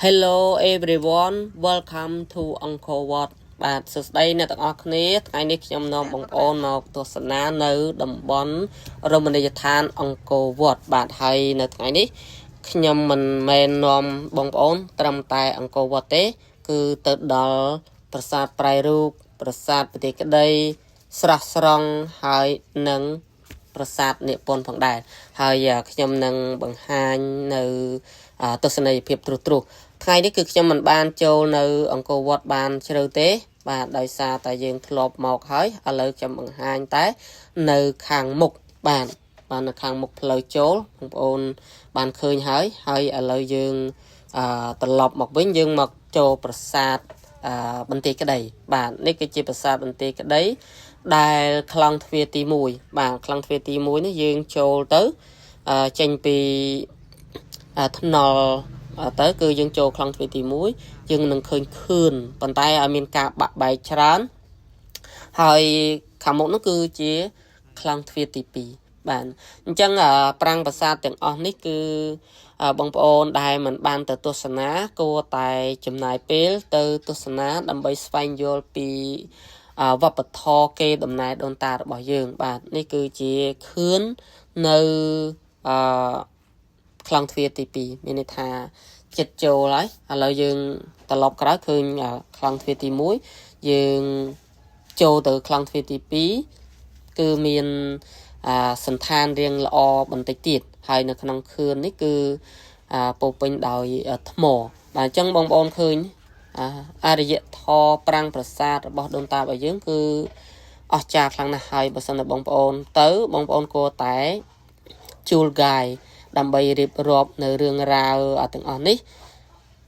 Hello everyone, welcome to Uncle Wat បាទសួស្តីអ្នកទាំងអស់គ្នាថ្ងៃនេះខ្ញុំនាំបងប្អូនមកទស្សនានៅតំបន់រមណីយដ្ឋានអង្គរវត្តបាទហើយនៅថ្ងៃនេះខ្ញុំមិនមែននាំបងប្អូនត្រឹមតែអង្គរវត្តទេគឺទៅដល់ប្រាសាទប្រៃរូបប្រាសាទប្រទេសក្តីស្រះស្រង់ហើយនឹងប្រាសាទនិពន្ធផងដែរហើយខ្ញុំនឹងបង្ហាញនៅទស្សនីយភាពត្រុសថ្ងៃនេះគឺខ្ញុំមិនបានចូលនៅអង្គរវត្តបានជ្រៅទេបាទដោយសារតែយើងធ្លាប់មកហើយឥឡូវខ្ញុំបង្ហាញតែនៅខាងមុខបាទនៅខាងមុខផ្លូវចូលបងប្អូនបានឃើញហើយឥឡូវយើងត្រឡប់មកវិញយើងមកចូលប្រាសាទបន្ទាយក្តីបាទនេះគឺជាប្រាសាទបន្ទាយក្តីដែលខ្លងទ្វារទី1បាទខ្លងទ្វារទី1នេះយើងចូលទៅចេញពីថ្នល់ទៅគឺយើងចូលខ្លងទ្វារទី1យើងនឹងឃើញខឿនប៉ុន្តែឲ្យមានការបាក់បែកច្រើនហើយខាងមុខនោះគឺជាខ្លងទ្វារទី2បាទអញ្ចឹងប្រាង្គប្រាសាទទាំងអស់នេះគឺបងប្អូនដែលមិនបានទៅទស្សនាគួរតែចំណាយពេលទៅទស្សនាដើម្បីស្វែងយល់ពីវប្បធម៌គេដំណើរដូនតារបស់យើងបាទនេះគឺជាខឿននៅខ្លងទ្វារទី2មានន័យថាចិត្តចូលហើយឥឡូវយើងត្រឡប់ក្រោយឃើញខ្លងទ្វារទី1យើងចូលទៅខ្លងទ្វារទី2គឺមានសន្តានរៀងល្អបន្តិចទៀតហើយនៅក្នុងខឿននេះគឺពោពេញដោយថ្មបាទអញ្ចឹងបងប្អូនឃើញអរិយធម៌ប្រាង្គប្រាសាទរបស់ដូនតារបស់យើងគឺអស្ចារ្យខ្លាំងណាស់ហើយបើសិនជាបងប្អូនទៅបងប្អូនគួរតែជួលហ្គាយដើម្បីរៀបរាប់នៅរឿងរ៉ាវទាំងអស់នេះ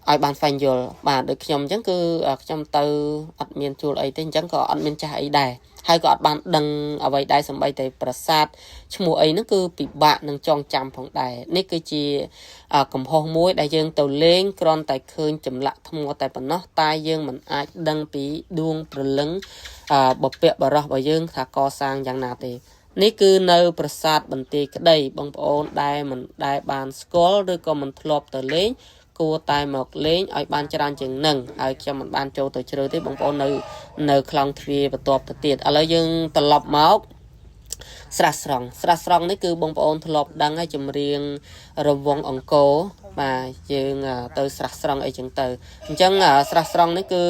ឲ្យបានស្វែងយល់បាទដូចខ្ញុំអញ្ចឹងគឺខ្ញុំទៅអត់មានជួលអីទេអញ្ចឹងក៏អត់មានចាស់អីដែរហើយក៏អត់បានដឹងអ្វីដែរសម្បីតែប្រាសាទឈ្មោះអីហ្នឹងគឺពិបាកនឹងចងចាំផងដែរនេះគឺជាកំហុសមួយដែលយើងទៅលេងគ្រាន់តែឃើញចម្លាក់ថ្មតែប៉ុណ្ណោះតែយើងមិនអាចដឹងពីដួងព្រលឹងបព្វបរោះរបស់យើងថាកសាងយ៉ាងណាទេនេះគឺនៅប្រាសាទបន្ទាយក្តីបងប្អូនដែលមិនដែលបានស្គាល់ឬក៏មិនធ្លាប់ទៅលេងគួរតែមកលេងឲ្យបានច្រើនជាងនឹងហើយខ្ញុំមិនបានចូលទៅជ្រៅទេបងប្អូននៅខ្លងទ្វារបន្ទាប់ទៅទៀតឥឡូវយើងត្រឡប់មកស្រះស្រង់នេះគឺបងប្អូនធ្លាប់ដឹងហើយចម្រៀងរង្វង់អង្គរបាទយើងទៅស្រះស្រង់អីចឹងទៅអញ្ចឹងស្រះស្រង់នេះគឺ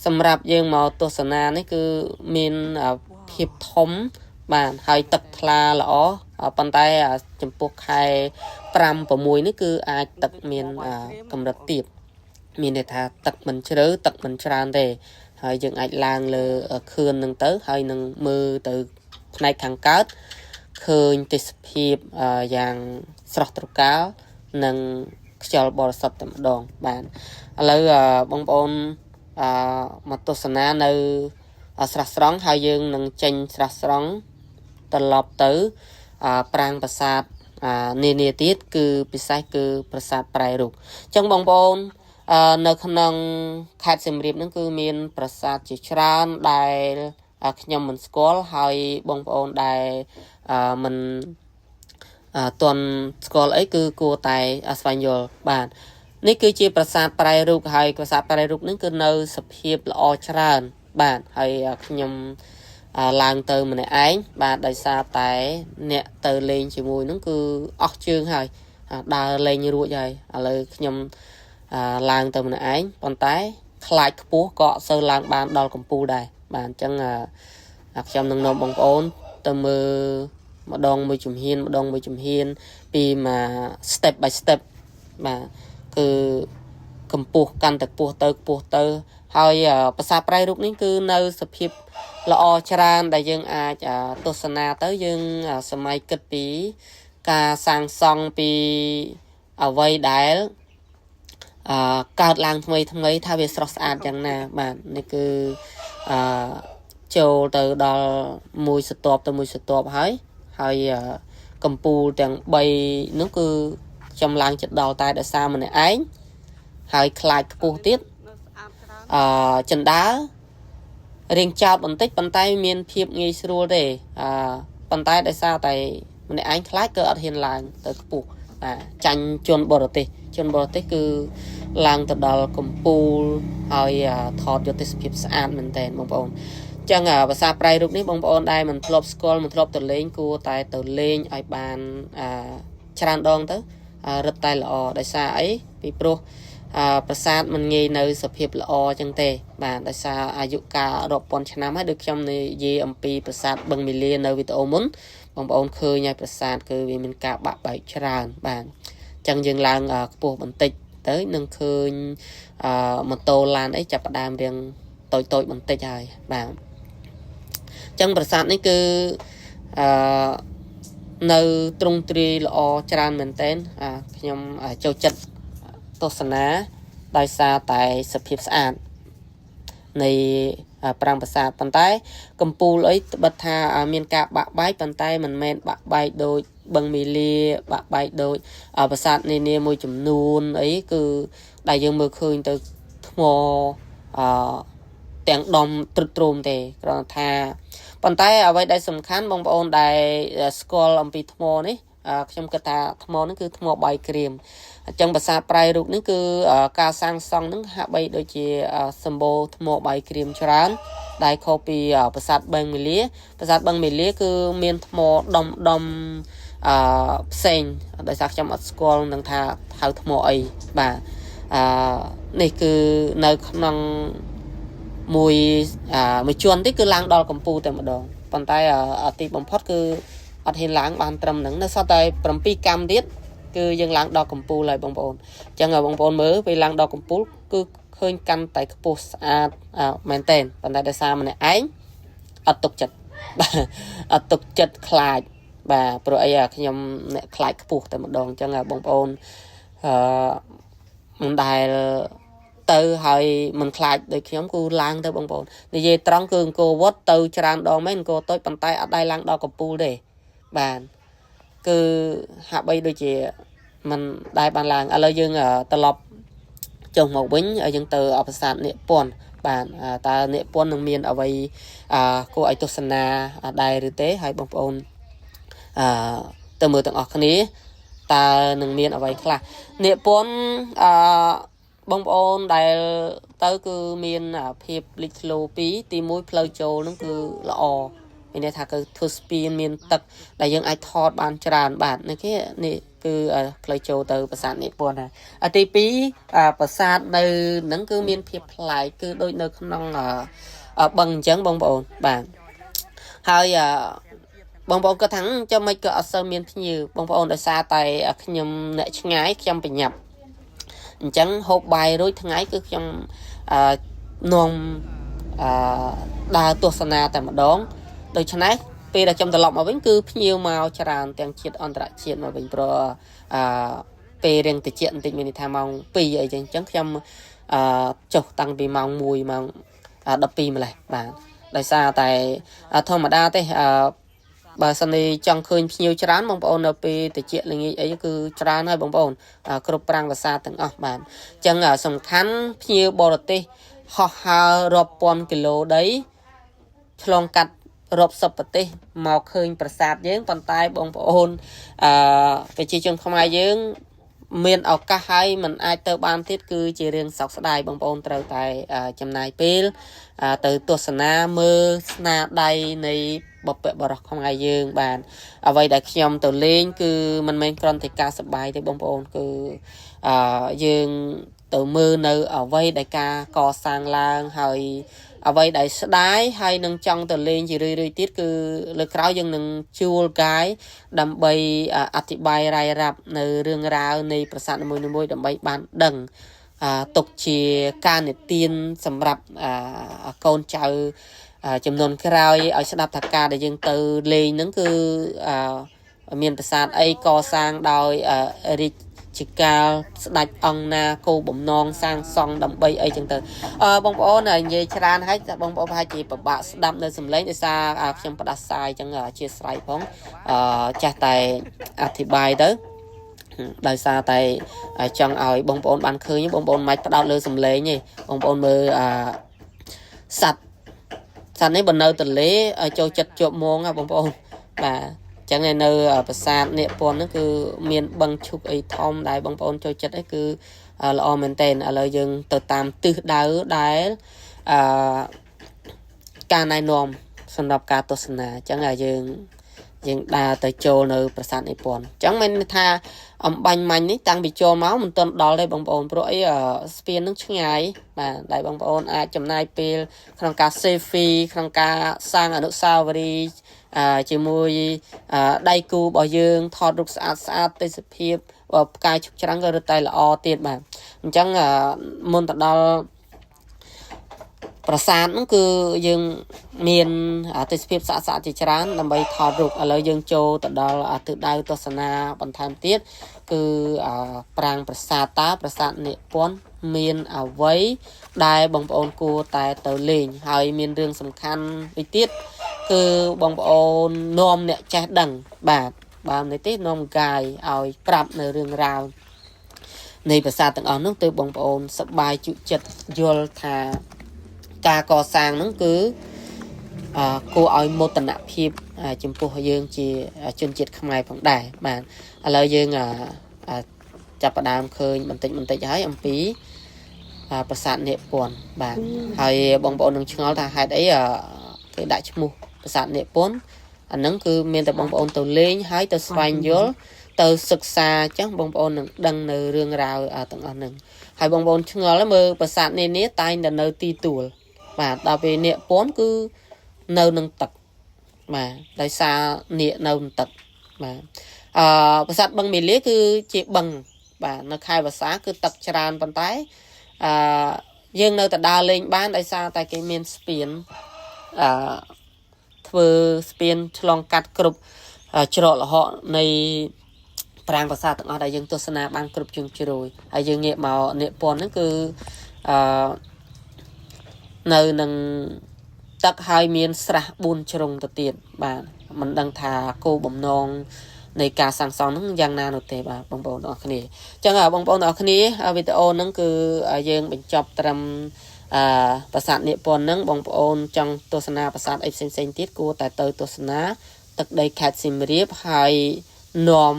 សម្រាប់យើងមកទស្សនានេះគឺមានភាពធំបាទហើយទឹកថ្លាល្អប៉ុន្តែចំពោះខែ5 6នេះគឺអាចទឹកមានកម្រិតទាបមានន័យថាទឹកមិនជ្រៅទឹកមិនច្រើនទេហើយយើងអាចឡើងលើខឿននឹងទៅហើយនឹងមើលទៅផ្នែកខាងកើតឃើញទេសភាពយ៉ាងស្រស់ត្រកាលនិងខ្យល់បរិសុទ្ធតែម្ដងបាទឥឡូវបងប្អូនមកទស្សនានៅស្រះស្រង់ហើយយើងនឹងចេញស្រះស្រង់ត្រឡប់ទៅប្រាង្គប្រាសាទនានាទៀតគឺពិសេសគឺប្រាសាទប្រៃរូបអញ្ចឹងបងប្អូននៅក្នុងខេត្តសៀមរាបហ្នឹងគឺមានប្រាសាទជាច្រើនដែលខ្ញុំមិនស្គាល់ហើយបងប្អូនដែលមិនទាន់ស្គាល់អីគឺគួរតែស្វែងយល់បាទនេះគឺជាប្រាសាទប្រៃរូបហើយប្រាសាទប្រៃរូបហ្នឹងគឺនៅសភាពល្អច្រើនបាទហើយខ្ញុំឡើងទៅម្នាក់ឯងបាទដោយសារតែអ្នកទៅលេងជាមួយនោះគឺអស់ជើងហើយដើរលេងរួចហើយឥឡូវខ្ញុំឡើងទៅម្នាក់ឯងប៉ុន្តែខ្លាចខ្ពស់ក៏អត់សូវឡើងបានដល់កំពូលដែរបាទអញ្ចឹងខ្ញុំនឹងនាំបងប្អូនទៅមើលម្ដងមួយជំហានពីមួយ step by step បាទគឺកម្ពស់កាន់តែខ្ពស់ទៅហើយប្រាសាទប្រៃរូបនេះគឺនៅសភាពល្អច្រើនដែលយើងអាចទស្សនាទៅយើងសម័យគិតពីការសាងសង់ពីអ្វីដែលកើតឡើងថ្មីថាវាស្រស់ស្អាតយ៉ាងណាបាទនេះគឺចូលទៅដល់មួយស្រទាប់ទៅមួយស្រទាប់ហើយកម្ពូលទាំង3នោះគឺខ្ញុំឡើងចិត្តដល់តែដោយសារម្នាក់ឯងហើយខ្លាចខ្ពស់ទៀតចិនដារៀងចោតបន្តិចប៉ុន្តែមានភាពងាយស្រួលទេប៉ុន្តែដោយសារតែម្នាក់ឯងខ្លាចក៏អត់ហ៊ានឡើងទៅខ្ពស់ចាញ់ជនបរទេស ជនបរទេសគឺឡើងទៅដល់កំពូលហើយថតយកទេសភាពស្អាតមែនតើបងប្អូនចឹងភាសាប្រៃរូបនេះបងប្អូនដែលមិនធ្លាប់ស្គាល់មិនធ្លាប់ទៅលេងគួរតែទៅលេងឲ្យបានច្រើនដងទៅរឹតតែល្អដោយសារអីពីព្រោះប្រាសាទមិនងាយនៅសភាពល្អចឹងទេបាទដោយសារអាយុកាលរាប់ពាន់ឆ្នាំហើយដូចខ្ញុំនិយាយអំពីប្រាសាទបឹងមាលានៅវីដេអូមុនបងប្អូនឃើញហើយប្រាសាទគឺវាមានការបាក់បែកច្រើនបាទចឹងយើងឡើងខ្ពស់បន្តិចទៅនឹងឃើញម៉ូតូឡានអីចាប់ផ្ដើមរៀងតូចបន្តិចហើយបាទចឹងប្រាសាទនេះគឺនៅទ្រង់ទ្រាយល្អច្រើនមែនតើខ្ញុំចូលចិត្តទស្សនាដោយសារតែសភាពស្អាតនៃប្រាង្គប្រាសាទប៉ុន្តែកំពូលអីបិទថាមានការបាក់បែកប៉ុន្តែមិនមែនបាក់បែកដូចបឹងមាលាបាក់បែកដូចប្រាសាទនានាមួយចំនួនអីគឺដែលយើងមើលឃើញទៅថ្មទាំងដុំទ្រុឌទ្រោមទេគ្រាន់ថាប៉ុន្តែអ្វីដែលសំខាន់បងប្អូនដែលស្គាល់អំពីថ្មនេះខ្ញុំគិតថាថ្មនេះគឺថ្មបាយក្រៀមអញ្ចឹងភាសាប្រៃរូបនេះគឺការសាងសង់នឹងហាក់បីដូចជាសម្បូរថ្មបាយក្រៀមច្រើនដែលខុសពីប្រាសាទបឹងមាលាគឺមានថ្មដុំផ្សេងដោយសារខ្ញុំអត់ស្គាល់នឹងថាហៅថ្មអីបាទនេះគឺនៅក្នុងមួយជាន់ទីគឺឡើងដល់កំពូលតែម្ដងប៉ុន្តែទីបំផុតគឺអត់ហ៊ានឡើងបានត្រឹមហ្នឹងនៅសល់តែ7កាំទៀតគឺយើងឡើងដល់កំពូលហើយបងប្អូនអញ្ចឹងបងប្អូនមើលពេលឡើងដល់កំពូលគឺឃើញកាន់តែខ្ពស់ស្អាតមែនតើប៉ុន្តែដោយសារម្នាក់ឯងអត់ទុកចិត្តអត់ទុកចិត្តខ្លាចបាទព្រោះអីខ្ញុំអ្នកខ្លាចខ្ពស់តែម្ដងអញ្ចឹងបងប្អូនមិនដែលទៅហើយមិនខ្លាចដូចខ្ញុំគឺឡើងទៅបងប្អូននិយាយត្រង់គឺអង្គរវត្តទៅច្រើនដងមែនអង្គរតូចប៉ុន្តែអត់ដែលឡើងដល់កំពូលទេបាទគឺហាក់បីដូចជាមិនដែលបានឡើងឥឡូវយើងត្រឡប់ចុះមកវិញហើយយើងទៅប្រាសាទនាគពន្ធបាទតើនាគពន្ធនឹងមានអ្វីគួរឲ្យទស្សនាដែរឬទេហើយបងប្អូនទៅមើលទាំងអស់គ្នាតើនឹងមានអ្វីខ្លះនាគពន្ធបងប្អូនដែលទៅគឺមានភាពលេចធ្លោពីទី1ផ្លូវចូលនឹងគឺល្អមានន័យថាគឺធ្វើស្ពានមានទឹកដែលយើងអាចថតបានច្រើនបាទនេះគឺផ្លូវចូលទៅប្រាសាទនាគពន្ធហើយទី2ប្រាសាទនៅហ្នឹងគឺមានភាពប្លែកគឺដូចនៅក្នុងបឹងអញ្ចឹងបងប្អូនបាទហើយបងប្អូនគាត់ថាចាំមិនក៏អត់សូវមានភ្ញៀវបងប្អូនដោយសារតែខ្ញុំអ្នកឆ្ងាយខ្ញុំបញ្ញាប់អញ្ចឹងហូបបាយរួចថ្ងៃគឺខ្ញុំនាំដើរទស្សនាតែម្ដងដូច្នេះពេលដែលខ្ញុំត្រឡប់មកវិញគឺភ្ញៀវមកច្រើនទាំងជាតិអន្តរជាតិមកវិញព្រោះពេលរៀងតិចបន្តិចមានន័យថាម៉ោង2អីចឹងខ្ញុំចុះតាំងពីម៉ោង1ម៉ោង12ម្លេះបាទដោយសារតែធម្មតាទេបើសិនជាចង់ឃើញភ្ញៀវច្រើនបងប្អូននៅពេលតិចល្ងាចអីគឺច្រើនហើយបងប្អូនគ្រប់ប្រាំងភាសាទាំងអស់បាទអញ្ចឹងសំខាន់ភ្ញៀវបរទេសហោះហើររាប់ពាន់គីឡូដីឆ្លងកាត់រាប់សិបប្រទេសមកឃើញប្រាសាទយើងប៉ុន្តែបងប្អូនប្រជាជនខ្មែរយើងមានឱកាសហើយមិនអាចទៅបានទៀតគឺជារឿងសោកស្ដាយបងប្អូនត្រូវតែចំណាយពេលទៅទស្សនាមើលស្នាដៃនៃបុព្វបុរសខ្មែរយើងបានអ្វីដែលខ្ញុំទៅលេងគឺមិនមែនគ្រាន់តែការសប្បាយទេបងប្អូនគឺយើងទៅមើលនៅអ្វីដែលការកសាងឡើងហើយអ្វីដែលស្ដាយហើយនឹងចង់ទៅលេងជារឿយៗទៀតគឺលើក្រោយយើងនឹងជួលកាយដើម្បីអធិប្បាយរាយរាប់នៅរឿងរ៉ាវនៃប្រាសាទនីមួយៗដើម្បីបានដឹងទុកជាការនិទានសម្រាប់កូនចៅចំនួនក្រោយឲ្យស្ដាប់ថាការដែលយើងទៅលេងហ្នឹងគឺមានប្រាសាទអីកសាងដោយរាជជាកាលស្ដេចអង្គណាគោលបំណងសាងសង់ដើម្បីអីចឹងទៅបងប្អូននិយាយច្រើនហើយបងប្អូនប្រហែលជាពិបាកស្ដាប់នៅសំឡេងដោយសារខ្ញុំផ្ដាសាយចឹងអធិស្ឋានផងចាស់តែអធិប្បាយទៅដោយសារតែចង់ឲ្យបងប្អូនបានឃើញបងប្អូនមិនផ្ដោតលើសំឡេងទេបងប្អូនមើលសត្វនេះបើនៅទន្លេចូលចិត្តជាប់មងបងប្អូនបាទ chẳng ngày nơiប្រាសាទ Niệm Pon nó cứ miền băng chụp ấy thom đài băng pon cho chất ấy cứ là o mình tên là dừng từ tam tư đá đá ca này nôm sân đọc ca tô sna chẳng là dừng đà tới châu nơiប្រាសាទ Niệm Pon chẳng mình tha bánh mạnh ấy tăng bị châu máu mình tuần đó đây băng pon rồi spin nó chung ngày mà đại băng pon chấm này pil khăn ca selfie khăn ca sang ở nước sao đi chỉ mùi đai cù bỏ dương thọt rục sát tới sự hiệp và cái chụp trắng cái tay là o tiền mà chẳng môn tập đóប្រាសាទ nó cứ dương miền tới sự hiệp sát chỉ trắng làm bay thọt rục ở lời dương châu tập đó từ đai tô sana bằng tham tiết cứ prangប្រាសាទ Niệm Pon miền ở với đai bằng ôn cua tại tờ lìnhហើយmiền đường sầm khăn đi tiết cứ bằng ôn nom nè cha đằng bà này tiết nom gài ỏi prap nơi rừng rào nàyប្រាសាទ ទាំងអស់នោះទៅបងប្អូនសប្បាយជក់ចិត្តយល់ថាការកសាងហ្នឹងគឺគួរឲ្យមោទនភាពចំពោះយើងជាជនជាតិខ្មែរផងដែរបាទឥឡូវយើងចាប់ផ្ដើមឃើញបន្តិចហើយអំពីប្រាសាទ Niệm Pon បាទហើយបងប្អូននឹងឆ្ងល់ថាហេតុអីគេដាក់ឈ្មោះប្រាសាទ Niệm Pon អាហ្នឹងគឺមានតែបងប្អូនទៅលេងហើយទៅស្វែងយល់ទៅសិក្សាអញ្ចឹងបងប្អូននឹងដឹងនៅរឿងរ៉ាវទាំងអស់ហ្នឹងហើយបងប្អូនឆ្ងល់មើលប្រាសាទនានាតែងតែនៅទីទួលបាទដល់ពេល Niệm Pon គឺនៅនឹងទឹកបាទដោយសារនាគនៅនឹងទឹកបាទប្រាសាទបឹងមាលាគឺជាបឹងបាទនៅខេត្តវស្សាគឺទឹកច្រើនប៉ុន្តែយើងនៅតែដើរលេងបានដោយសារតែគេមានស្ពានធ្វើស្ពានឆ្លងកាត់គ្រប់ច្រកល្ហកនៃប្រាង្គប្រាសាទទាំងអស់ដែលយើងទស្សនាបានគ្រប់ជ្រុងជ្រោយហើយយើងងាកមក Niệm Pon ហ្នឹងគឺនៅនឹងទឹកហើយមានស្រះ4ជ្រុងទៅទៀតបាទមិនដឹងថាគោលបំណងនៃការសាងសង់ហ្នឹងយ៉ាងណានោះទេបាទបងប្អូនទាំងអស់គ្នាអញ្ចឹងបងប្អូនទាំងអស់គ្នាវីដេអូហ្នឹងគឺយើងបញ្ចប់ត្រឹមប្រាសាទ Niệm Pon ហ្នឹងបងប្អូនចង់ទស្សនាប្រាសាទអីផ្សេងទៀតគួរតែទៅទស្សនាទឹកដីខេត្តសៀមរាបហើយនាំ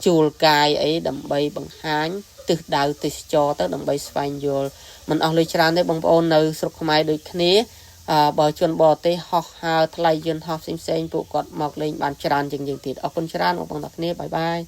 ជួលកាយអីដើម្បីបង្ហាញទិសដៅទេសចរទៅដើម្បីស្វែងយល់មិនអស់លុយច្រើនទេបងប្អូននៅស្រុកខ្មែរដូចគ្នាបើជនបរទេសហោះហើរថ្លៃយន្តហោះផ្សេងពួកគាត់មកលេងបានច្រើនជាងយើងទៀតអរគុណច្រើនបងប្អូនទាំងគ្នាបាយបាយ